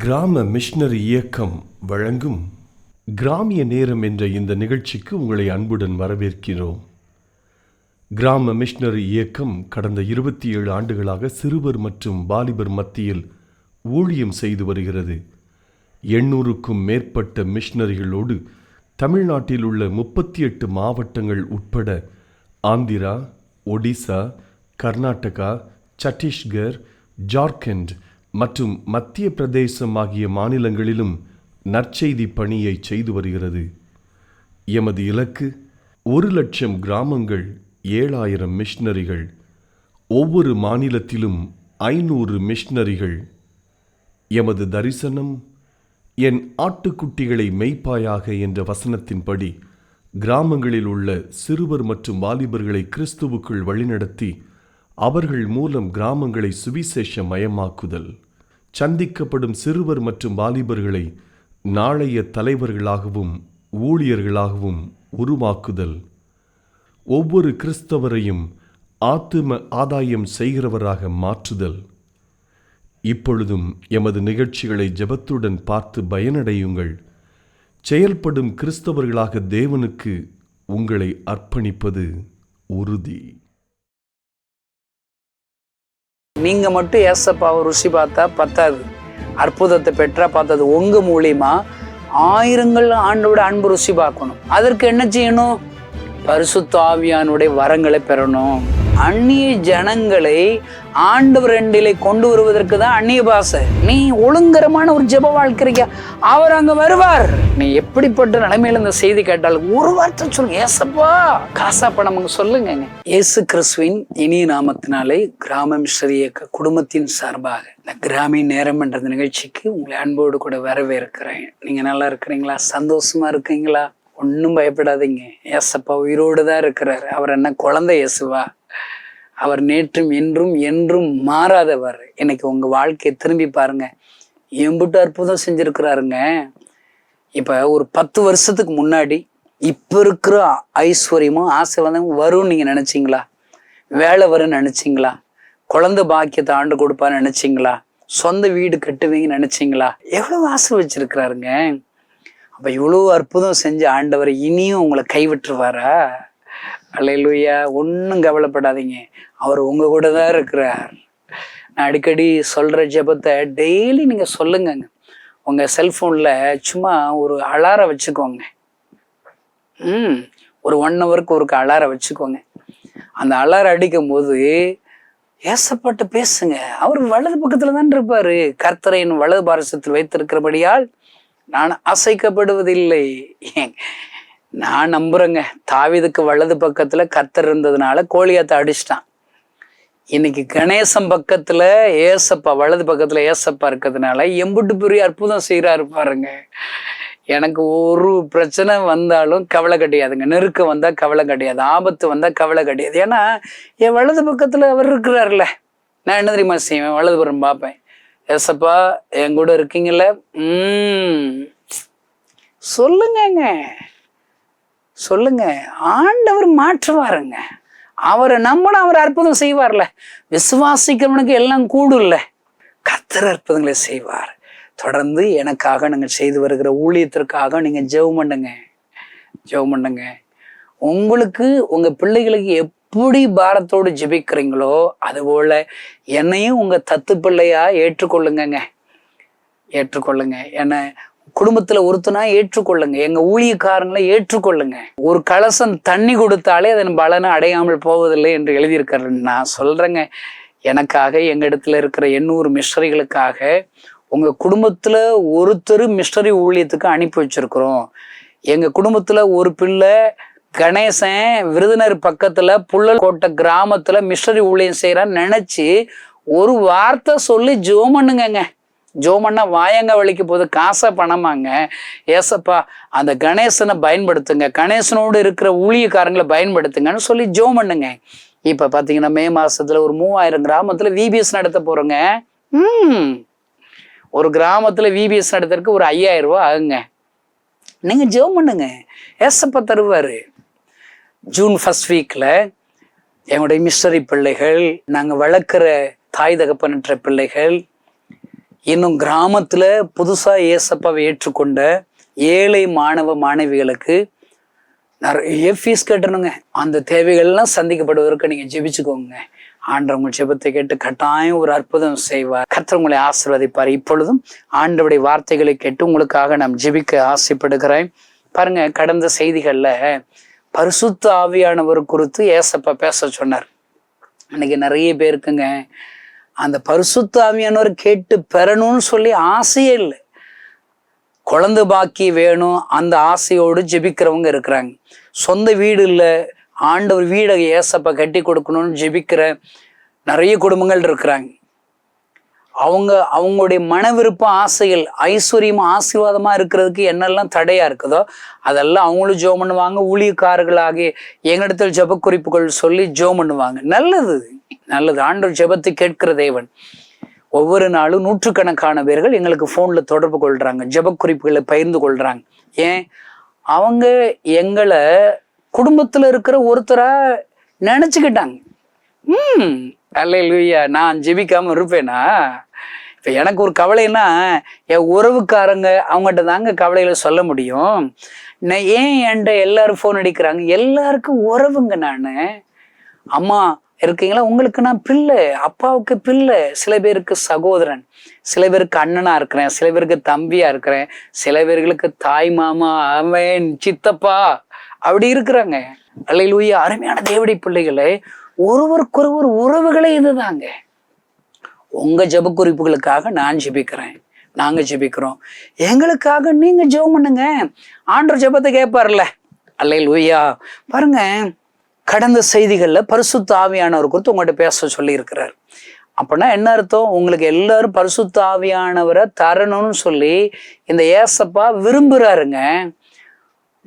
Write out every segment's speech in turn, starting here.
கிராம மிஷனரி இயக்கம் வழங்கும் கிராமிய நேரம் என்ற இந்த நிகழ்ச்சிக்கு உங்களை அன்புடன் வரவேற்கிறோம். கிராம மிஷனரி இயக்கம் கடந்த 27 ஆண்டுகளாக சிறுவர் மற்றும் வாலிபர் மத்தியில் ஊழியம் செய்து வருகிறது. 800க்கும் மேற்பட்ட மிஷனரிகளோடு தமிழ்நாட்டில் உள்ள 38 மாவட்டங்கள் உட்பட ஆந்திரா, ஒடிசா, கர்நாடகா, சத்தீஸ்கர், ஜார்க்கண்ட் மற்றும் மத்திய பிரதேசம் ஆகிய மாநிலங்களிலும் நற்செய்தி பணியை செய்து வருகிறது. எமது இலக்கு 1,00,000 கிராமங்கள், 7,000 மிஷனரிகள், ஒவ்வொரு மாநிலத்திலும் 500 மிஷனரிகள். எமது தரிசனம் என் ஆட்டுக்குட்டிகளை மேய்ப்பாயாக என்ற வசனத்தின்படி கிராமங்களில் உள்ள சிறுவர் மற்றும் வாலிபர்களை கிறிஸ்துவுக்குள் வழிநடத்தி அவர்கள் மூலம் கிராமங்களை சுவிசேஷ மயமாக்குதல், சந்திக்கப்படும் சிறுவர் மற்றும் வாலிபர்களை நாளைய தலைவர்களாகவும் ஊழியர்களாகவும் உருவாக்குதல், ஒவ்வொரு கிறிஸ்தவரையும் ஆத்தும ஆதாயம் செய்கிறவராக மாற்றுதல். இப்பொழுதும் எமது நிகழ்ச்சிகளை ஜெபத்துடன் பார்த்து பயனடையுங்கள். செயல்படும் கிறிஸ்தவர்களாக தேவனுக்கு உங்களை அர்ப்பணிப்பது உறுதி. நீங்க மட்டும் ஏசப்பாவை ருசி பார்த்தா பத்தாது, அற்புதத்தை பெற்றா பார்த்தது. உங்க மூலியமா ஆயிரங்கள் ஆண்டோட அன்பு ருசி பார்க்கணும். அதற்கு என்ன செய்யணும்? பரிசுத்த ஆவியானுடைய வரங்களை பெறணும். அந்நிய ஜனங்களை ஆண்டவர் ரெண்டிலே கொண்டு வருவதற்கு தான் அந்நிய பாஷை. நீ ஒழுங்கரமான ஒரு ஜெப வாழ்க்கையா, அவர் அங்க வருவார். நீ எப்படிப்பட்ட நிலைமையில இந்த செய்தி கேட்டாலும் ஒரு வார்த்தை சொல்லுங்க, ஏசப்பா காசா பணம் சொல்லுங்க. இயேசு கிறிஸ்துவின் இனிய நாமத்தினாலே கிராம மிஷனரி இயக்க குடும்பத்தின் சார்பாக இந்த கிராமிய நேரம் என்ற நிகழ்ச்சிக்கு உங்களை அன்போடு கூட வரவேற்கிறேன். நீங்க நல்லா இருக்கிறீங்களா? சந்தோஷமா இருக்கீங்களா? ஒன்றும் பயப்படாதீங்க. ஏசப்பா உயிரோடு தான் இருக்கிறார். அவர் என்ன குழந்தை இயேசுவா? அவர் நேற்றும் இன்றும் என்றும் மாறாதவர். இன்னைக்கு உங்க வாழ்க்கையை திரும்பி பாருங்க, எம்பிட்டு அற்புதம் செஞ்சிருக்கிறாருங்க. இப்ப ஒரு 10 வருஷத்துக்கு முன்னாடி இப்ப இருக்கிற ஐஸ்வர்யமும் ஆசீர்வாதமும் வரும்னு நீங்க நினைச்சீங்களா? வேலை வரும்னு நினைச்சீங்களா? குழந்தை பாக்கியத்தை ஆண்டு கொடுப்பான்னு நினைச்சீங்களா? சொந்த வீடு கட்டுவீங்கன்னு நினைச்சீங்களா? எவ்வளவு ஆசை வச்சிருக்கிறாருங்க. அப்ப இவ்வளவு அற்புதம் செஞ்ச ஆண்டவர் இனியும் உங்களை கைவிட்டுருவாரா? அல்லேலூயா. ஒன்றும் கவலைப்படாதீங்க, அவர் உங்க கூட தான் இருக்கிறார். நான் அடிக்கடி சொல்ற ஜெபத்தை டெய்லி நீங்க சொல்லுங்கங்க. உங்க செல்போன்ல சும்மா ஒரு அலாரம் வச்சுக்கோங்க. ஒரு 1 ஹவருக்கு ஒரு அலாரம் வச்சுக்கோங்க. அந்த அலாரம் அடிக்கும் போது ஏசப்பட்டு பேசுங்க. அவர் வலது பக்கத்துல தான் இருப்பாரு. கர்த்தரின் வலது பாரசத்தில் வைத்திருக்கிறபடியால் நான் அசைக்கப்படுவதில்லை. நான் நம்புறேங்க, தாவீதுக்கு வலது பக்கத்துல கர்த்தர் இருந்ததுனால கோலியாத்தை அடிச்சிட்டான். இன்னைக்கு கணேசன் பக்கத்துல ஏசப்பா, வலது பக்கத்துல ஏசப்பா இருக்கிறதுனால எம்புட்டு பெரிய அற்புதம் செய்யறாரு பாருங்க. எனக்கு ஒரு பிரச்சனை வந்தாலும் கவலை கிடையாதுங்க, நெருக்கம் வந்தா கவலை கிடையாது, ஆபத்து வந்தா கவலை கிடையாது. ஏன்னா என் வலது பக்கத்துல அவர் இருக்கிறார்ல. நான் என்ன தெரியுமா செய்வேன்? வலதுபுறம் பார்ப்பேன், ஏசப்பா என் கூட இருக்கீங்கல்ல, சொல்லுங்க சொல்லுங்க. ஆண்டவர் மாற்றுவாருங்க. அவரை நம்பினா அவர் அற்புதம் செய்வார்ல. விசுவாசிக்கிறவனுக்கு எல்லாம் கூடும் இல்ல. கர்த்தர் அற்புதங்களை செய்வார். தொடர்ந்து எனக்காக நீங்கள் செய்து வருகிற ஊழியத்திற்காக நீங்க ஜெபம் பண்ணுங்க. உங்களுக்கு உங்க பிள்ளைகளுக்கு எப்படி பாரத்தோடு ஜெபிக்கிறீங்களோ அதுபோல என்னையும் உங்க தத்து பிள்ளையா ஏற்றுக்கொள்ளுங்க. என்ன குடும்பத்துல ஒருத்தனா ஏற்றுக்கொள்ளுங்க. எங்க ஊழியக்காரங்களை ஏற்றுக்கொள்ளுங்க. ஒரு கலசம் தண்ணி கொடுத்தாலே அதன் பலனை அடையாமல் போவதில்லை என்று எழுதியிருக்காரு. நான் சொல்றேங்க, எனக்காக எங்க இடத்துல இருக்கிற 800 மிஷனரிகளுக்காக உங்க குடும்பத்துல ஒருத்தர் மிஷனரி ஊழியத்துக்கு அனுப்பி வச்சிருக்கிறோம். எங்க குடும்பத்துல ஒரு பிள்ளை கணேசன் விருதுநகர் பக்கத்துல புள்ளக்கோட்டை கிராமத்துல மிஷனரி ஊழியம் செய்யறான்னு நினைச்சு ஒரு வார்த்தை சொல்லி ஜெபம் பண்ணுங்க. ஜோமன்னா வாயங்க வலிக்கு போது காசா பணமாங்க. ஏசப்பா அந்த கணேசனை பயன்படுத்துங்க, கணேசனோடு இருக்கிற ஊழியக்காரங்களை பயன்படுத்துங்கன்னு சொல்லி ஜோம் பண்ணுங்க. இப்ப பாத்தீங்கன்னா மே மாசத்துல ஒரு 3000 கிராமத்துல விபிஎஸ் நடத்த போறோங்க. ஒரு கிராமத்துல விபிஎஸ் நடத்துறதுக்கு ஒரு 5000 ரூபாய் ஆகுங்க. நீங்க ஜோம் பண்ணுங்க, ஏசப்பா தருவாரு. ஜூன் 1 வீக்ல எங்களுடைய மிஷனரி பிள்ளைகள், நாங்க வளர்க்குற தாய் தகப்பனற்ற பிள்ளைகள் இன்னும் கிராமத்துல புதுசா ஏசப்பாவை ஏற்றுக்கொண்ட ஏழை மாணவ மாணவிகளுக்கு நிறைய ஃபீஸ் கட்டணுங்க. அந்த தேவைகள்லாம் சந்திக்கப்படுவதற்கு நீங்க ஜெபிச்சுக்கோங்க. ஆண்டவர் உங்கள் ஜெபத்தை கேட்டு கட்டாயம் ஒரு அற்புதம் செய்வார். கர்த்தர் உங்களை ஆசீர்வதிப்பார். இப்பொழுதும் ஆண்டவருடைய வார்த்தைகளை கேட்டு உங்களுக்காக நான் ஜெபிக்க ஆசைப்படுகிறேன். பாருங்க, கடந்த செய்திகள்ல பரிசுத்த ஆவியானவர் குறித்து ஏசப்பா பேச சொன்னார். இன்னைக்கு நிறைய பேருக்குங்க அந்த பரிசுத்த ஆவியானவர் கேட்டு பெறணும்னு சொல்லி ஆசையே இல்லை. குழந்தை பாக்கி வேணும் அந்த ஆசையோடு ஜெபிக்கிறவங்க இருக்கிறாங்க. சொந்த வீடு இல்லை, ஆண்டவர் வீடை ஏசப்பா கட்டி கொடுக்கணும்னு ஜெபிக்கிற நிறைய குடும்பங்கள் இருக்கிறாங்க. அவங்களுடைய மன விருப்ப ஆசைகள் ஐஸ்வர்யமா ஆசீர்வாதமா இருக்கிறதுக்கு என்னெல்லாம் தடையா இருக்குதோ அதெல்லாம் அவங்களும் ஜெபம் பண்ணுவாங்க. ஊழியக்காரர்களாகிய எங்களிடத்தில் ஜெப குறிப்புகள் சொல்லி ஜெபம் பண்ணுவாங்க. நல்லது நல்லது. ஆண்டவர் ஜெபத்தை கேட்கிற தேவன். ஒவ்வொரு நாளும் நூற்றுக்கணக்கான பேர்கள் எங்களுக்கு ஃபோன்ல தொடர்பு கொள்றாங்க, ஜெப குறிப்புகளை பகிர்ந்து கொள்றாங்க. ஏன்? அவங்க எங்களை குடும்பத்துல இருக்கிற ஒருத்தரா நினைச்சுக்கிட்டாங்க. அல்லேலூயா. நான் ஜெபிக்காம இருப்பேனா? இப்ப எனக்கு ஒரு கவலைன்னா என் உறவுக்காரங்க அவங்ககிட்ட தாங்க கவலையில சொல்ல முடியும். நான் ஏன் என்கிட்ட எல்லாரும் ஃபோன் அடிக்கிறாங்க? எல்லாருக்கும் உறவுங்க. நானு அம்மா இருக்கீங்களா, உங்களுக்கு நான் பிள்ளை, அப்பாவுக்கு பிள்ளை, சில பேருக்கு சகோதரன், சில பேருக்கு அண்ணனா இருக்கிறேன், சில பேருக்கு தம்பியா இருக்கிறேன், சில பேர்களுக்கு தாய் மாமா, அவன் சித்தப்பா அப்படி இருக்கிறாங்க. அல்லேலூயா. அருமையான தேவடி பிள்ளைகளே, ஒருவருக்கொருவர் உறவுகளே இதுதாங்க. உங்க ஜெப குறிப்புகளுக்காக நான் ஜெபிக்கிறேன், நாங்க ஜெபிக்கிறோம். எங்களுக்காக நீங்க ஜெபம் பண்ணுங்க, ஆண்டவர் ஜெபத்தை கேட்பார்ல. அல்லேலூயா. பாருங்க, கடந்த செய்திகள்ல பரிசுத்த ஆவியானவர் குறித்து உங்கள்கிட்ட பேச சொல்லி இருக்கிறார். அப்படின்னா என்ன அர்த்தம்? உங்களுக்கு எல்லாரும் பரிசுத்த ஆவியானவரை தரணும்னு சொல்லி இந்த ஏசப்பா விரும்புறாருங்க.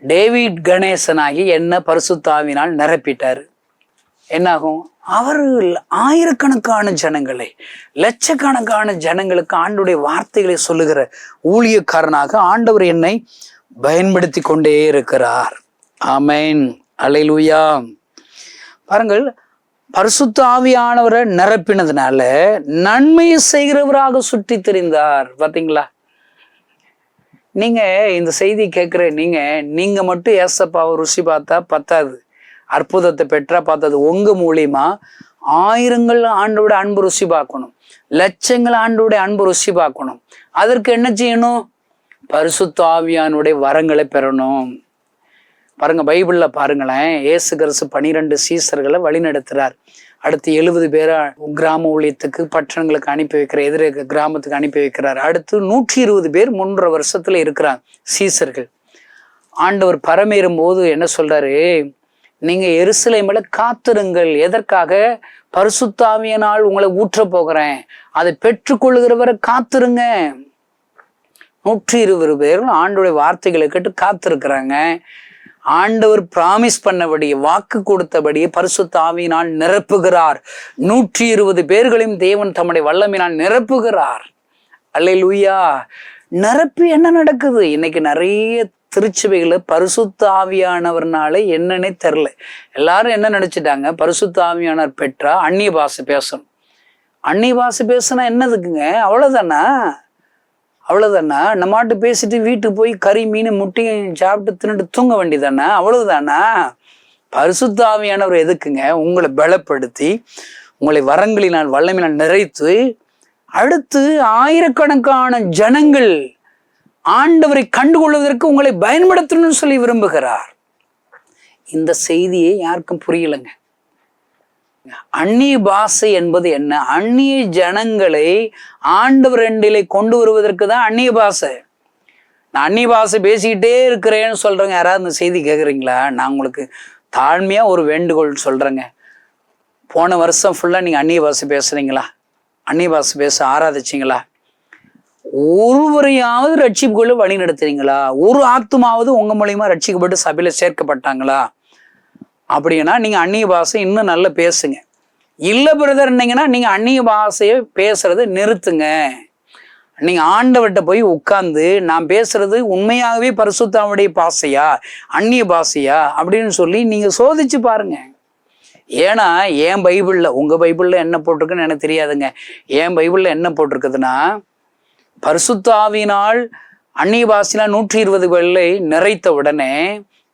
டேவிட் கணேசனாகி என்ன பரிசுத்த ஆவியினால் நிரப்பிட்டாரு. என்னாகும்? அவர்கள் ஆயிரக்கணக்கான ஜனங்களை, லட்சக்கணக்கான ஜனங்களுக்கு ஆண்டவருடைய வார்த்தைகளை சொல்லுகிற ஊழியக்காரனாக ஆண்டவர் என்னை பயன்படுத்தி கொண்டே இருக்கிறார். ஆமென். அல்லேலூயா. பாருங்கள், பரிசுத்த ஆவியானவரை நிரப்பினதுனால நன்மையை செய்கிறவராக சுற்றி திரிந்தார். பார்த்தீங்களா? நீங்க இந்த செய்தி கேட்குற நீங்க மட்டும் ஏசப்பாவை ருசி பார்த்தா பத்தாது, அற்புதத்தை பெற்றா பார்த்தது. உங்க மூலியமா ஆயிரங்கள் ஆண்டோட அன்பு ருசி பார்க்கணும், லட்சங்கள் ஆண்டோட அன்பு ருசி பார்க்கணும். அதற்கு என்ன செய்யணும்? பரிசுத்த ஆவியானுடைய வரங்களை பெறணும். பாருங்க, பைபிள்ல பாருங்களேன், இயேசு கிறிஸ்து 12 சீசர்களை வழி நடத்துறார். அடுத்து 70 பேரை கிராம ஊழியத்துக்கு பட்டணங்களுக்கு அனுப்பி வைக்கிற, எதிரே கிராமத்துக்கு அனுப்பி வைக்கிறார். அடுத்து 120 பேர் 3.5 வருஷத்துல இருக்கிறாங்க சீசர்கள். ஆண்டவர் பரமேறும் போது என்ன சொல்றாரு? நீங்க எருசலேமில காத்திருங்கள். எதற்காக? பரிசுத்த ஆவியினால் உங்களை ஊற்ற போகிறேன், அதை பெற்றுக்கொள்கிறவரை காத்திருங்க. 120 பேரும் ஆண்டவருடைய வார்த்தைகளை கேட்டு காத்திருக்கிறாங்க. ஆண்டவர் பிராமிஸ் பண்ணபடி, வாக்கு கொடுத்தபடியே பரிசுத்த ஆவியினால் நிரப்புகிறார். 120 பேர்களையும் தேவன் தம்முடைய வல்லமையினால் நிரப்புகிறார். அல்லேலூயா. நிரப்பி என்ன நடக்குது? இன்னைக்கு நிறைய திருச்சபைகளை பரிசுத்த ஆவியானவர்னால என்னன்னே தெரில. எல்லாரும் என்ன நினைச்சிட்டாங்க? பரிசுத்த ஆவியானவர் பெற்றா அந்நிய பாஷை பேசணும். அந்நிய பாஷை பேசினா என்னதுக்குங்க? அவ்வளவுதானா? நம்மாட்டு பேசிட்டு வீட்டுக்கு போய் கறி மீன் முட்டையும் சாப்பிட்டு தின்னுட்டு தூங்க வேண்டியதானே? அவ்வளவுதானா? பரிசுத்த ஆவியானவர் எதுக்குங்க? உங்களை பலப்படுத்தி, உங்களை வரங்களினால் வல்லமையினால் நிறைத்து, அடுத்து ஆயிரக்கணக்கான ஜனங்கள் ஆண்டவரை கண்டுகொள்வதற்கு உங்களை பயன்படுத்தணும்னு சொல்லி விரும்புகிறார். இந்த செய்தியை யாருக்கும் புரியலைங்க. அந்நிய பாஷை என்பது என்ன? அந்நிய ஜனங்களை ஆண்டவர் ரெண்டிலே கொண்டு வருவதற்கு தான் அந்நிய பாஷை. நான் அந்நிய பாஷை பேசிக்கிட்டே இருக்கிறேன்னு சொல்றேங்க. யாராவது இந்த செய்தி கேட்குறீங்களா? நான் உங்களுக்கு தாழ்மையா ஒரு வேண்டுகோள் சொல்றேங்க. போன வருஷம் ஃபுல்லா நீங்க அந்நிய பாஷை பேசுறீங்களா? அந்நிய பாஷை பேச ஆராதிச்சிங்களா? ஒருவரையாவது ரட்சிப்புக்குள்ள வழி நடத்துறீங்களா? ஒரு ஆத்துமாவது உங்க மூலியமா ரட்சிக்கப்பட்டு சபையில சேர்க்கப்பட்டாங்களா? அப்படின்னா நீங்க அந்நிய பாஷை இன்னும் நல்லா பேசுங்க. இல்ல பிரதர் இருந்தீங்கன்னா நீங்க அந்நிய பாஷையை பேசுறதை நிறுத்துங்க. நீங்க ஆண்டவர்கிட்ட போய் உட்கார்ந்து, நான் பேசுறது உண்மையாகவே பரிசுத்தாவுடைய பாஷையா, அந்நிய பாஷையா அப்படின்னு சொல்லி நீங்க சோதிச்சு பாருங்க. ஏன்னா என் பைபிள்ல, உங்க பைபிள்ல என்ன போட்டிருக்குன்னு எனக்கு தெரியாதுங்க. என் பைபிள்ல என்ன போட்டிருக்குதுன்னா, பரிசுத்த ஆவியினால் அந்நிய பாஷையில 120 வெள்ளை நிறைத்த உடனே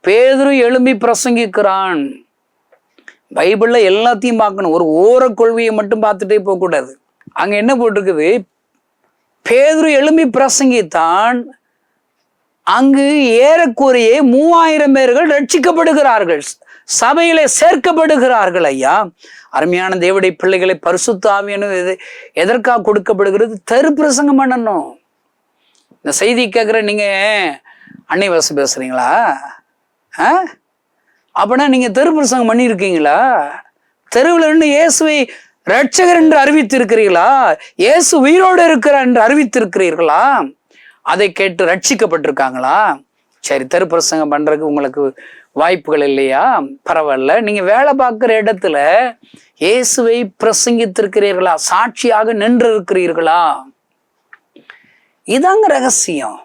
பேதுரு எழும்பி பிரசங்கிக்கிறான். பைபிள்ல எல்லாத்தையும் பார்க்கணும், ஒரு ஓர கொள்கையை மட்டும் பார்த்துட்டே போகக்கூடாது. அங்க என்ன போட்டிருக்குது? பேதுரு எழும்பி பிரசங்கித்தான். அங்கு ஏறக்குறைய 3000 பேர்கள் ரட்சிக்கப்படுகிறார்கள், சபையிலே சேர்க்கப்படுகிறார்கள். ஐயா, அருமையான தேவனுடைய பிள்ளைகளை, பரிசுத்த ஆவியானவர் எதற்காக கொடுக்கப்படுகிறது? தெரு பிரசங்கம் பண்ணணும். இந்த செய்தி கேட்குற நீங்க அன்னை பாஷை பேசுறீங்களா? அப்படின்னா நீங்க தெரு பிரசங்கம் பண்ணியிருக்கீங்களா? தெருவில் இருந்து இயேசுவை ரட்சகர் என்று அறிவித்திருக்கிறீர்களா? இயேசு உயிரோடு இருக்கிறார் என்று அறிவித்திருக்கிறீர்களா? அதை கேட்டு ரட்சிக்கப்பட்டிருக்காங்களா? சரி, தெரு பிரசங்கம் பண்றதுக்கு உங்களுக்கு வாய்ப்புகள் இல்லையா? பரவாயில்ல. நீங்க வேலை பார்க்குற இடத்துல இயேசுவை பிரசங்கித்திருக்கிறீர்களா? சாட்சியாக நின்று இருக்கிறீர்களா? இதாங்க ரகசியம்.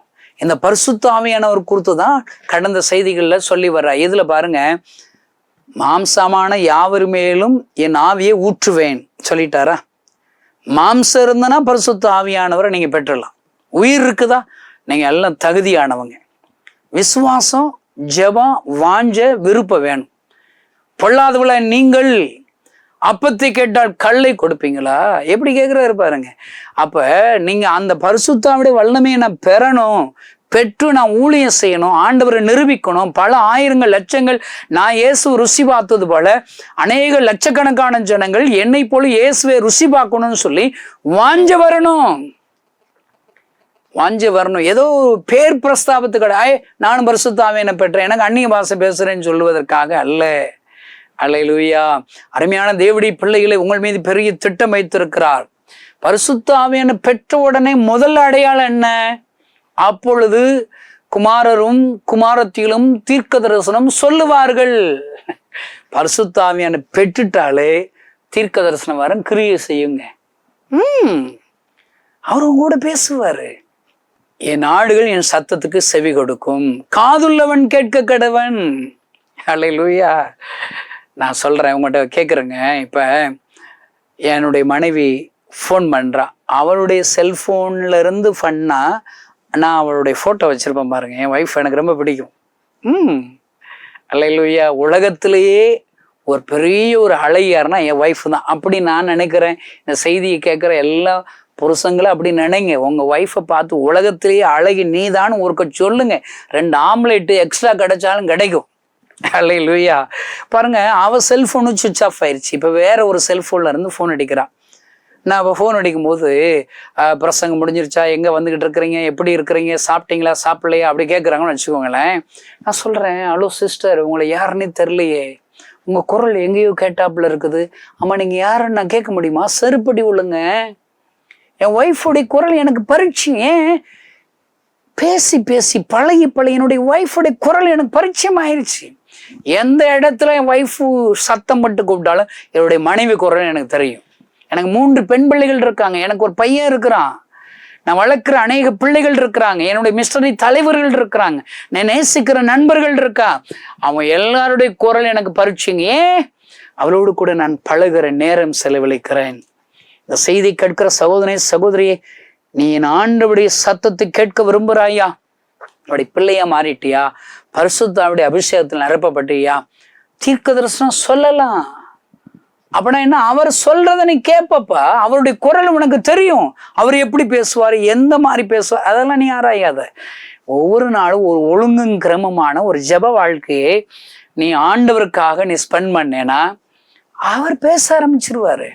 இந்த பரிசுத்த ஆவியானவர் குறித்து தான் கடந்த செய்திகள்ல சொல்லி வர்ற. இதுல பாருங்க, மாம்சமான யாவர் மேலும் என் ஆவியை ஊற்றுவேன் சொல்லிட்டாரா? மாம்சம் இருந்தனா பரிசுத்த ஆவியானவரை நீங்க பெற்றலாம். உயிர் இருக்குதா? நீங்க எல்லாம் தகுதியானவங்க. விசுவாசம், ஜெபம், வாஞ்ச, விருப்பம் வேணும். பொல்லாதவள நீங்கள் அப்பத்தை கேட்டால் கல்லை கொடுப்பீங்களா? எப்படி கேட்கிறாரு பாருங்க. அப்ப நீங்க அந்த பரிசுத்தாவுடைய வல்லமையை நான் பெறணும், பெற்று நான் ஊழியம் செய்யணும், ஆண்டவரை நிரூபிக்கணும். பல ஆயிரங்கள் லட்சங்கள் நான் இயேசு ருசி பார்த்தது போல அநேக லட்சக்கணக்கான ஜனங்கள் என்னை போல இயேசுவை ருசி பார்க்கணும்னு சொல்லி வாஞ்ச வரணும். ஏதோ பேர் பிரஸ்தாபத்துக்கு நானும் பரிசுத்த ஆவியை பெற்றேன், எனக்கு அந்நிய பாஷை பேசுறேன்னு சொல்லுவதற்காக அல்ல. அல்லேலூயா. அருமையான தேவனுடைய பிள்ளைகளை, உங்கள் மீது பெரிய திட்டம் வைத்திருக்கிறார். பரிசுத்த ஆவியான பெற்ற உடனே முதல் அடையாளம் என்ன? அப்பொழுது குமாரரும் குமாரத்திலும் தீர்க்க தரிசனம் சொல்லுவார்கள். பரிசுத்த ஆவியான பெற்றுட்டாலே தீர்க்க தரிசனம் வர கிரியை செய்யுங்க. அவரும் கூட பேசுவாரு. என் ஆடுகள் என் சத்தத்துக்கு செவி கொடுக்கும், காதுள்ளவன் கேட்க கடவன். அல்லேலூயா. நான் சொல்றேன், உங்கள்கிட்ட கேட்குறேங்க. இப்போ என்னுடைய மனைவி ஃபோன் பண்ணுறா. அவளுடைய செல்ஃபோன்ல இருந்து பண்ணா நான் அவளுடைய ஃபோட்டோ வச்சிருப்பேன் பாருங்க. என் ஒய்ஃப் எனக்கு ரொம்ப பிடிக்கும். அல்லேலூயா. உலகத்திலேயே ஒரு பெரிய ஒரு அழகியார்னா என் ஒய்ஃப் தான். அப்படி நான் நினைக்கிறேன். இந்த செய்தியை கேட்குற எல்லா புருஷங்களும் அப்படி நினைங்க. உங்க ஒய்ஃபை பார்த்து உலகத்திலேயே அழகி நீதான்னு ஒருக்க சொல்லுங்க. 2 ஆம்லேட்டு எக்ஸ்ட்ரா கிடைச்சாலும் கிடைக்கும். அல்லேலூயா. பாருங்க, அவ செல்ஃபோனு சுவிட்ச் ஆஃப் ஆயிடுச்சு. இப்போ வேற ஒரு செல்ஃபோன்ல இருந்து ஃபோன் அடிக்கிறான். நான் இப்போ ஃபோன் அடிக்கும் போது பிரசங்கம் முடிஞ்சிருச்சா, எங்கே வந்துக்கிட்டு இருக்கிறீங்க, எப்படி இருக்கிறீங்க, சாப்பிட்டீங்களா சாப்பிடலையா அப்படி கேட்குறாங்கன்னு வச்சுக்கோங்களேன். நான் சொல்கிறேன், ஹலோ சிஸ்டர், உங்களை யாருன்னே தெரிலையே, உங்கள் குரல் எங்கேயோ கேட்டாப்புல இருக்குது. ஆமாம், நீங்கள் யாருன்னு நான் கேட்க முடியுமா? செருப்படி உள்ளுங்க. என் ஒய்ஃபுடைய குரல் எனக்கு பரிச்சயம். ஏன் பேசி பேசி பழகி என்னுடைய ஒய்ஃபுடைய குரல் எனக்கு பரிச்சயம் ஆயிடுச்சு. எந்த இடத்துல என் ஒய்ஃபு சத்தம் பட்டு கூப்பிட்டாலும் என்னுடைய மனைவி குரல் எனக்கு தெரியும். எனக்கு 3 பெண் பிள்ளைகள் இருக்காங்க, எனக்கு ஒரு பையன் இருக்கிறான், நான் வளர்க்குற அநேக பிள்ளைகள் இருக்கிறாங்க, என்னுடைய மிஸ்டரி தலைவர்கள் இருக்கிறாங்க, நான் நேசிக்கிற நண்பர்கள் இருக்கா. அவன் எல்லாருடைய குரல் எனக்கு பரிச்சயம். ஏன்? அவளோடு கூட நான் பழகுற நேரம் செலவழிக்கிறேன். இந்த செய்தி கேட்கிற சகோதரனே சகோதரியே, நீ என் ஆண்டவருடைய சத்தத்தை கேட்க விரும்புகிறாயா? அவருடைய பிள்ளையா மாறிட்டியா? பரிசுத்தாவுடைய அபிஷேகத்தில் நிரப்பப்பட்டியா? தீர்க்க தரிசனம் சொல்லலாம். அப்படின்னா என்ன? அவர் சொல்றத நீ கேட்பப்பா. அவருடைய குரல் உனக்கு தெரியும். அவர் எப்படி பேசுவார், எந்த மாதிரி பேசுவார், அதெல்லாம் நீ ஆராயாத. ஒவ்வொரு நாளும் ஒரு ஒழுங்கும் கிரமமான ஒரு ஜெப வாழ்க்கையை நீ ஆண்டவருக்காக நீ ஸ்பெண்ட் பண்ணேன்னா அவர் பேச ஆரம்பிச்சிருவாரு.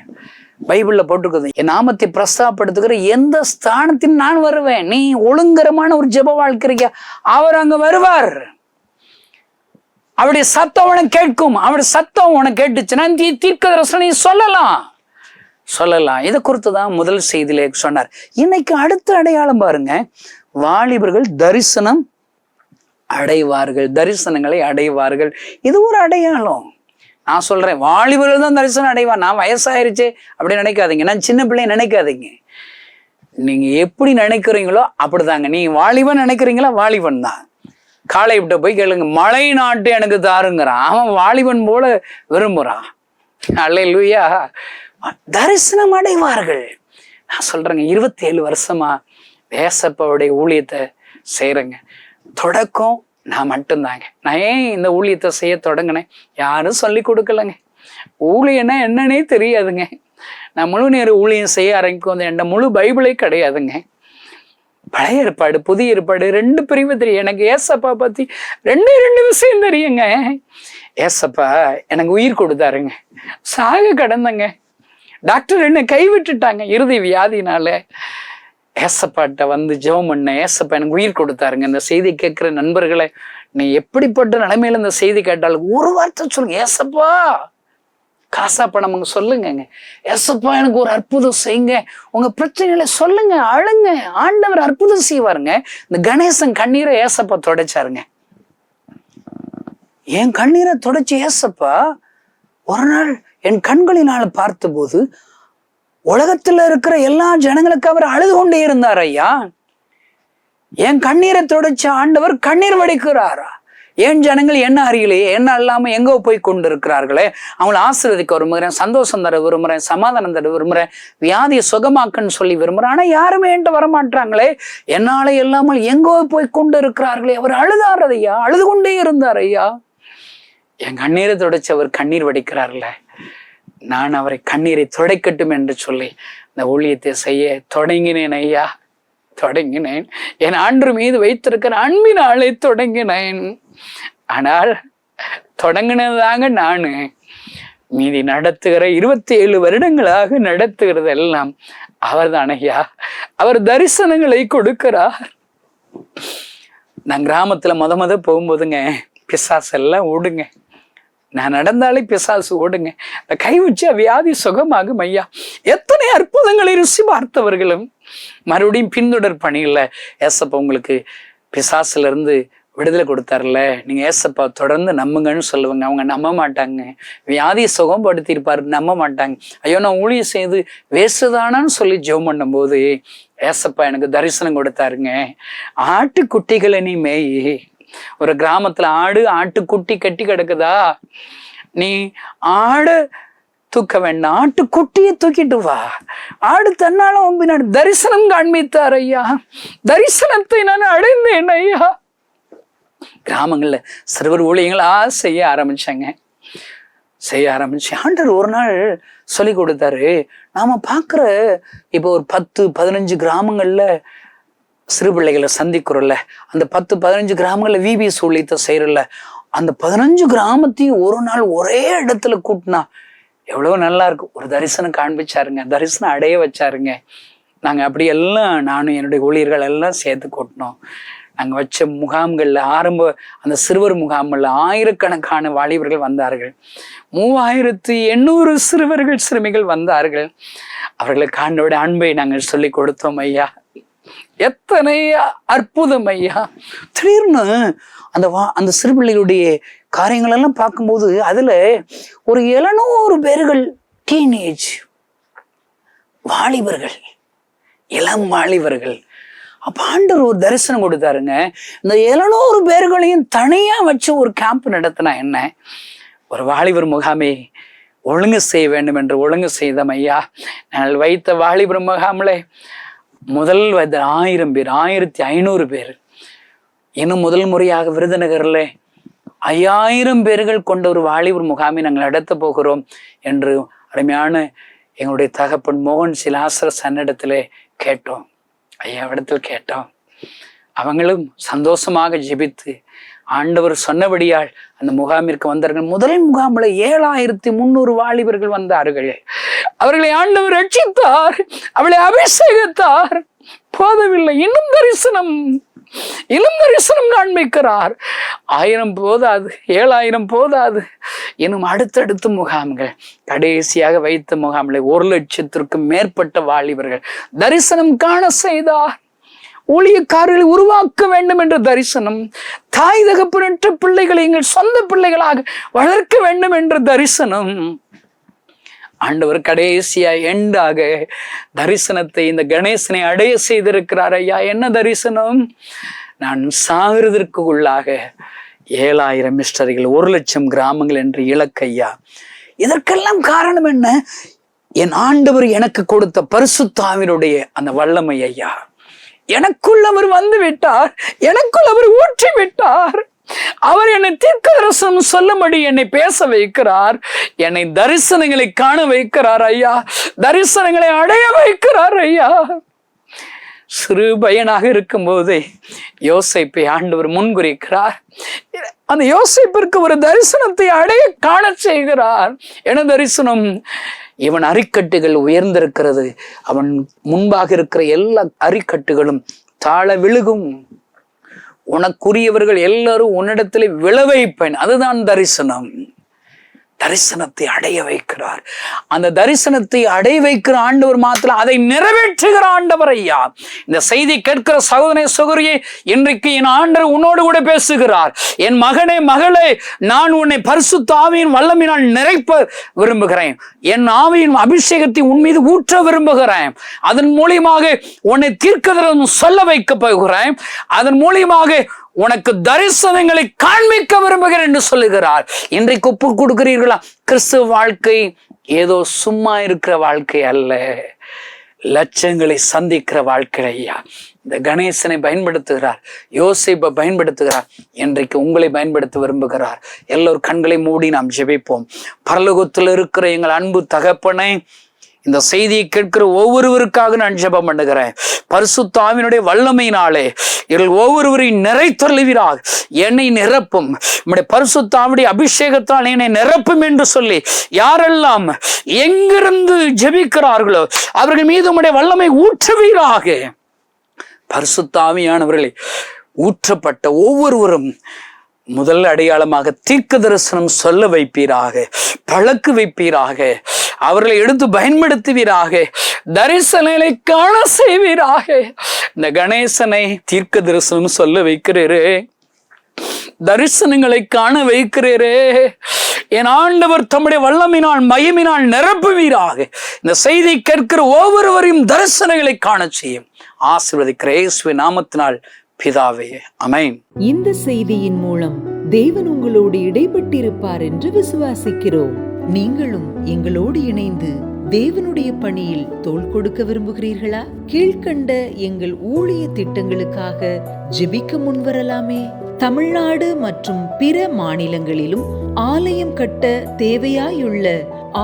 பைபிள்ல போட்டுருக்குது, என் நாமத்தை பிரஸ்தாபப்படுத்துகிற எந்த ஸ்தானத்தின் நான் வருவேன். நீ ஒழுங்கரமான ஒரு ஜெப வாழ்க்கை, அவர் அங்க வருவார். அவருடைய சத்தம் உனக்கு கேட்கும். அவருடைய சத்தம் உனக்கு கேட்டுச்சுன்னா தீர்க்க தரிசனம் சொல்லலாம். இதை குறித்து தான் முதல் செய்தியிலே சொன்னார். இன்னைக்கு அடுத்த அடையாளம் பாருங்க, வாலிபர்கள் தரிசனம் அடைவார்கள், தரிசனங்களை அடைவார்கள். இது ஒரு அடையாளம். நான் சொல்றேன், வாலிபர்கள் தான் தரிசனம் அடைவான். நான் வயசாயிருச்சு அப்படி நினைக்காதீங்க, நான் சின்ன பிள்ளைய நினைக்காதீங்க. நீங்க எப்படி நினைக்கிறீங்களோ அப்படிதாங்க. நீ வாலிபன் நினைக்கிறீங்களா, வாலிபன் தான். காளை விட்ட போய் கேளுங்க, மலை நாட்டு எனக்கு தாருங்கிறான். அவன் வாலிபன் போல விரும்புறான். அல்லேலூயா. தரிசனம் அடைவார்கள். நான் சொல்றேங்க, 27 வருஷமா ஏசப்பாவுடைய ஊழியத்தை செய்கிறேங்க. தொடக்கம் நான் மட்டும்தாங்க. நான் ஏன் இந்த ஊழியத்தை செய்ய தொடங்கினேன்? யாரும் சொல்லி கொடுக்கலங்க. ஊழியன்னா என்னன்னே தெரியாதுங்க. நான் முழு நேர ஊழியம் செய்ய ஆரம்பிக்கும் என் முழு பைபிளே கிடையாதுங்க. பழைய ஏற்பாடு புதிய ஏற்பாடு 2 பிரிவு தெரியும். எனக்கு ஏசப்பா பத்தி 2 விஷயம் தெரியுங்க. ஏசப்பா எனக்கு உயிர் கொடுத்தாருங்க. சாக கடந்தங்க. டாக்டர் என்ன கைவிட்டுட்டாங்க இறுதி வியாதினால. ஏசப்பாட்ட வந்து ஜெபம் பண்ண, ஏசப்பா எனக்கு உயிர் கொடுத்தாருங்க. இந்த செய்தி கேட்கிற நண்பர்களை, நீ எப்படிப்பட்ட நிலைமையில இந்த செய்தி கேட்டாலும் ஒரு வார்த்தை சொல்லுங்க, ஏசப்பா. காசா பணம் சொல்லுங்க, ஏசப்பா எனக்கு ஒரு அற்புதம் செய்யுங்க. உங்க பிரச்சனைகளை சொல்லுங்க, அழுங்க, ஆண்டவர் அற்புதம் செய்வாருங்க. இந்த கணேசன் கண்ணீரை ஏசப்பா தொடச்சாருங்க. என் கண்ணீரை தொடச்சி ஏசப்பா ஒரு நாள் என் கண்களினால பார்த்த போது உலகத்துல இருக்கிற எல்லா ஜனங்களுக்கு அவர் அழுது கொண்டே இருந்தார். ஐயா, என் கண்ணீரை தொடச்ச ஆண்டவர் கண்ணீர் வடிக்கிறாரா? ஏன் ஜனங்கள் என்ன அறியலையே, என்ன அல்லாம எங்கோ போய் கொண்டு இருக்கிறார்களே, அவங்களை ஆசீர்வதிக்க விரும்புகிறேன், சந்தோஷம் தர விரும்புகிறேன், சமாதானம் தர விரும்புகிறேன், வியாதியை சுகமாக்குன்னு சொல்லி விரும்புகிறேன். ஆனா யாருமே என்கிட்ட வரமாட்டாங்களே, என்னால இல்லாமல் எங்கோ போய் கொண்டு இருக்கிறார்களே. அவர் அழுதார் ஐயா, அழுது கொண்டே இருந்தார். ஐயா, என் கண்ணீரை தொடச்சு அவர் கண்ணீர் வடிக்கிறார்ல, நான் அவரை கண்ணீரை துடைக்கட்டும் என்று சொல்லி இந்த ஊழியத்தை செய்ய தொடங்கினேன். ஐயா, தொடங்கினேன். என் ஆண்டு மீது வைத்திருக்கிற அன்பினாலே தொடங்கினேன். ஆனால் தொடங்கினதாங்க நானு. மீதி நடத்துகிற 27 வருடங்களாக நடத்துகிறது எல்லாம் அவர் தான். ஐயா, அவர் தரிசனங்களை கொடுக்கிறார். நான் கிராமத்துல முத போகும்போதுங்க பிசாசு எல்லாம் ஓடுங்க. நான் நடந்தாலே பிசாசு ஓடுங்க. இந்த கை வச்சா வியாதி சுகமாகும். ஐயா, எத்தனை அற்புதங்களை ருசி பார்த்தவர்களும் மறுபடியும் பின்தொடர் பணியில் ஏசப்பா உங்களுக்கு பிசாசுல இருந்து விடுதலை கொடுத்தாருல, நீங்க ஏசப்பா தொடர்ந்து நம்புங்கன்னு சொல்லுவாங்க. அவங்க நம்ப மாட்டாங்க. வியாதியை சுகப்படுத்தியிருப்பாரு, நம்ப மாட்டாங்க. ஐயோ, நான் ஊழியம் செய்து வேசுதானான்னு சொல்லி ஜெபம் பண்ணும் போது ஏசப்பா எனக்கு தரிசனம் கொடுத்தாருங்க. ஆட்டுக்குட்டிகளை நீ மேயி. ஒரு கிராமத்துல ஆட்டுக்குட்டி கட்டி கிடக்குதா, நீ ஆடு தூக்க வேண்டாம், ஆட்டுக்குட்டியை தூக்கிட்டு வா. ஆடு தன்னாலும் பின்னாடி தரிசனம் காண்பித்தார். ஐயா, தரிசனத்தை நான் அடைந்தேன். ஐயா, கிராமங்கள்ல சிறுவர் ஊழியங்களா செய்ய ஆரம்பிச்சு ஆண்டவர் ஒரு நாள் சொல்லி கொடுத்தாரு. நாம பாக்குற இப்போ ஒரு 10-15 கிராமங்கள்ல சிறு பிள்ளைகளை சந்திக்கிறோம்ல, அந்த 10-15 கிராமங்கள்ல விபிஎஸ் ஊழியத்தை செய்யறல, அந்த 15 கிராமத்தையும் ஒரு நாள் ஒரே இடத்துல கூட்டினா எவ்வளவு நல்லா இருக்கும். ஒரு தரிசனம் காண்பிச்சாருங்க, தரிசனம் அடைய வச்சாருங்க. நாங்க அப்படி எல்லாம் நானும் என்னுடைய ஊழியர்கள் எல்லாம் சேர்த்து கூட்டினோம். நாங்க வச்ச முகாம்கள்ல அந்த சிறுவர் முகாம்கள்ல ஆயிரக்கணக்கான வாலிபர்கள் வந்தார்கள். 3800 சிறுவர்கள் சிறுமிகள் வந்தார்கள். அவர்களுக்கு ஆண்டவருடைய அன்பை நாங்கள் சொல்லி கொடுத்தோம். ஐயா, எத்தனை அற்புதம். ஐயா, திடீர்னு அந்த சிறுபிள்ளைகளுடைய காரியங்கள் எல்லாம் பார்க்கும்போது அதுல ஒரு 700 பேர்கள் டீனேஜ் வாலிபர்கள், இளம் வாலிபர்கள். அப்ப ஆண்டவர் ஒரு தரிசனம் கொடுத்தாருங்க. இந்த 700 பேர்களையும் தனியா வச்சு ஒரு கேம்ப் நடத்தினா என்ன, ஒரு வாலிபர் முகாமை ஒழுங்கு செய்ய வேண்டும் என்று ஒழுங்கு செய்தோம். ஐயா, நாங்கள் வைத்த வாலிபர் முகாமில் முதல் 1000 பேர், 1500 பேர். இன்னும் முதல் முறையாக விருதுநகர்ல 5000 பேர்கள் கொண்ட ஒரு வாலிபர் முகாமை நாங்கள் நடத்த போகிறோம் என்று அருமையான எங்களுடைய தகப்பன் மோகன் சிலாசர சன்னிடத்துல கேட்டோம். ஐயாவிடத்தில் கேட்டோம். அவங்களும் சந்தோஷமாக ஜெபித்து ஆண்டவர் சொன்னபடியால் அந்த முகாமிற்கு வந்தார்கள். முதல் முகாமில் 7300 வாலிபர்கள் வந்தார்கள். அவர்களை ஆண்டவர் ரட்சித்தார், அவளை அபிஷேகித்தார். போதவில்லை, இன்னும் தரிசனம் காண்பிக்கிறார். 1000 போதாது, 7000 போதாது, இன்னும் அடுத்தடுத்த முகாம்கள். கடைசியாக வைத்த முகாமில் 1,00,000க்கும் மேற்பட்ட வாலிபர்கள் தரிசனம் காண செய்தார். ஊழியக்காரர்களை உருவாக்க வேண்டும் என்ற தரிசனம், தாய் தகப்பனற்ற பிள்ளைகளை எங்கள் சொந்த பிள்ளைகளாக வளர்க்க வேண்டும் என்ற தரிசனம். ஆண்டவர் கடைசியா எண்டாக தரிசனத்தை இந்த கணேசனை அடைய செய்திருக்கிறார். ஐயா, என்ன தரிசனம்? நான் சாகிறதற்கு உள்ளாக 7000 மிஸ்டரிகள், 1,00,000 கிராமங்கள் என்று இலக்கு. ஐயா, இதற்கெல்லாம் காரணம் என்ன? என் ஆண்டவர் எனக்கு கொடுத்த பரிசுத்த ஆவியினுடைய அந்த வல்லமை. ஐயா, எனக்குள் அவர் வந்து விட்டார், எனக்குள் அவர் ஊற்றி விட்டார். அவர் என்னை தீர்க்கதரிசனம் சொல்லும்படி என்னை பேச வைக்கிறார், என்னை தரிசனங்களை காண வைக்கிறார் ஐயா, தரிசனங்களை அடைய வைக்கிறார் ஐயா. சிறு பையனாக இருக்கும் போதே யோசேப்பை ஆண்டவர் முன்குறிக்கிறார். அந்த யோசேப்பிற்கு ஒரு தரிசனத்தை அடைய காண செய்கிறார். என்ன தரிசனம்? இவன் அரிக்கட்டுகள் உயர்ந்திருக்கிறது, அவன் முன்பாக இருக்கிற எல்லா அரிக்கட்டுகளும் தாழ விழுகும், உனக்குரியவர்கள் எல்லாரும் உன்னிடத்திலே விழ வைப்பேன். அதுதான் தரிசனம். தரிசனத்தை அடைய வைக்கிறார். அந்த தரிசனத்தை அடைய வைக்கிற ஆண்டவர் மாத்திரம் அதை நிறைவேற்றுகிற ஆண்டவர் ஐயா. இந்த செய்தி கேட்கிற சகோதரனே சகோதரியே, இன்றைக்கு என் ஆண்டவர் உன்னோடு கூட பேசுகிறார். என் மகனே மகளே, நான் உன்னை பரிசுத்த ஆவியின் வல்லமையினால் நிறைப்ப விரும்புகிறேன். என் ஆவியின் அபிஷேகத்தை உன் மீது ஊற்ற விரும்புகிறேன். அதன் மூலியமாக உன்னை தீர்க்கதரிசனம் சொல்ல வைக்க போகிறேன். அதன் மூலியமாக உனக்கு தரிசனங்களை காண்பிக்க விரும்புகிறேன் என்று சொல்லுகிறார். இன்றைக்கு ஒப்பு கொடுக்கிறீர்களா? கிறிஸ்துவ வாழ்க்கை ஏதோ சும்மா இருக்கிற வாழ்க்கை அல்ல, லட்சங்களை சந்திக்கிற வாழ்க்கை ஐயா. இந்த கணேசனை பயன்படுத்துகிறார், யோசேப்பை பயன்படுத்துகிறார், இன்றைக்கு உங்களை பயன்படுத்த விரும்புகிறார். எல்லோரும் கண்களை மூடி நாம் ஜெபிப்போம். பரலோகத்தில் இருக்கிற எங்கள் அன்பு தகப்பனே, இந்த செய்தியை கேட்கிற ஒவ்வொருவருக்காக நான் ஜெபம் பண்ணுகிறேன். பரிசுத்த ஆவியினுடைய வல்லமையினாலே இவர்கள் ஒவ்வொருவரையும் நிறைத்தொள்ளுவீராக. என்னை நிரப்பும், நம்முடைய பரிசுத்த ஆவியுடைய அபிஷேகத்தால் என்னை நிரப்பும் என்று சொல்லி யாரெல்லாம் எங்கிருந்து ஜெபிக்கிறார்களோ அவர்கள் மீது உம்முடைய வல்லமை ஊற்றுவீராக. பரிசுத்த ஆவியானவர்களை ஊற்றப்பட்ட ஒவ்வொருவரும் முதல் அடையாளமாக தீர்க்க தரிசனம் சொல்ல வைப்பீராக, பழக்கு வைப்பீராக, அவர்களை எடுத்து பயன்படுத்துவீராக, தரிசனங்களை காண செய்வீராக. இந்த கணேசனை தீர்க்க தரிசனம் சொல்ல வைக்கிறீரே, தரிசனங்களை காண வைக்கிறீரே, என் ஆண்டவர் தம்முடைய வல்லமினால் மகிமினால் நிரப்புவீராக. இந்த செய்தி கேட்கிற ஒவ்வொருவரையும் தரிசனங்களை காண செய்யும். ஆசீர்வதிக்கிற இயேசுவின் நாமத்தினால் பிதாவே, ஆமென். இந்த செய்தியின் மூலம் தேவன் உங்களோடு இடைப்பட்டிருப்பார் என்று விசுவாசிக்கிறோம். நீங்களும் எங்களோடு இணைந்து தேவனுடைய பணியில் தோள் கொடுக்க விரும்புகிறீர்களா? கீழ்கண்ட எங்கள் ஊழிய திட்டங்களுக்காக ஜெபிக்க முன்வரலாமே. தமிழ்நாடு மற்றும் பிற மாநிலங்களிலும் ஆலயம் கட்ட தேவையாயுள்ள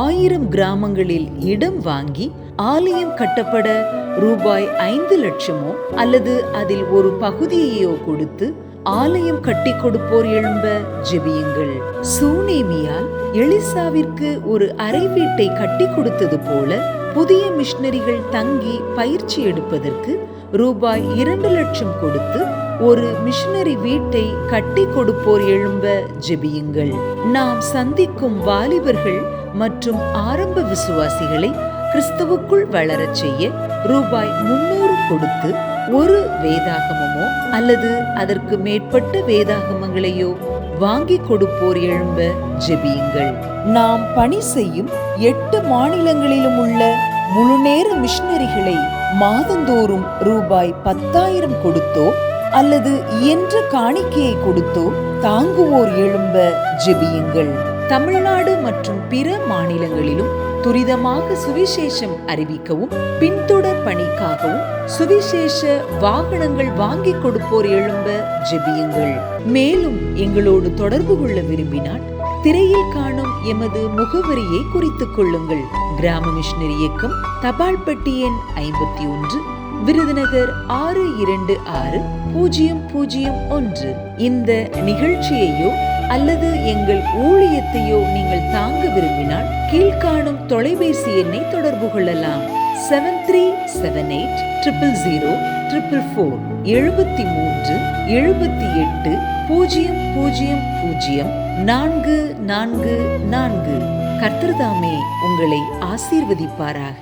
1000 கிராமங்களில் இடம் வாங்கி ஆலயம் கட்டப்பட ரூபாய் 5 லட்சமோ அல்லது அதில் ஒரு பகுதியையோ கொடுத்து ஆலயம் கட்டி கொடுப்போர் எழும்ப ஜெபியுங்கள். சூனேமியால் எலிசாவிற்கு ஒரு அறை வீட்டை கட்டி கொடுத்தது போல புதிய மிஷனரிகள் தங்கி பயிற்சி எடுப்பதற்கு ரூபாய் 2 லட்சம் கொடுத்து ஒரு மிஷனரி வீட்டை கட்டி கொடுப்போர் எழும்ப ஜெபியுங்கள். நாம் சந்திக்கும் வாலிபர்கள் மற்றும் ஆரம்ப விசுவாசிகளை கிறிஸ்துவுக்குள் வளரச் செய்ய ரூபாய் 300 கொடுத்து ஒரு வேதாகமமோ அல்லது அதற்கு மேற்பட்ட வேதாகமங்களையோ வாங்கி கொடுப்போர் எழும்ப ஜெபியுங்கள். நாம் பணி செய்யும் 8 மாநிலங்களிலும் உள்ள முழுநேர மிஷனரிகளை மாதந்தோறும் ரூபாய் 10,000 கொடுத்தோ அல்லது இயன்ற காணிக்கையை கொடுத்தோ தாங்குவோர் எழும்ப ஜெபியுங்கள். தமிழ்நாடு மற்றும் பிற மாநிலங்களிலும் துரிதமாக சுவிசேஷம் அறிவிக்கவும் பின்தொடர் பணிக்காகவும் சுவிசேஷ வாகனங்கள் வாங்கி கொடுப்போர் எழும்ப ஜெபியுங்கள். மேலும் எங்களோடு தொடர்பு கொள்ள விரும்பினால் திரையில் காணும் எமது முகவரியை குறித்துக் கொள்ளுங்கள். கிராம மிஷனரி இயக்கம், தபால் பெட்டி எண் 51, விருதுநகர் 626001. இந்த நிகழ்ச்சியையோ அல்லது எங்கள் ஊழியத்தையோ நீங்கள் தாங்க விரும்பினால் கீழ்காணும் தொலைபேசி எண்ணை தொடர்பு கொள்ளலாம். 7378000444 7378000444. கர்த்தர் தாமே உங்களை ஆசீர்வதிப்பாராக.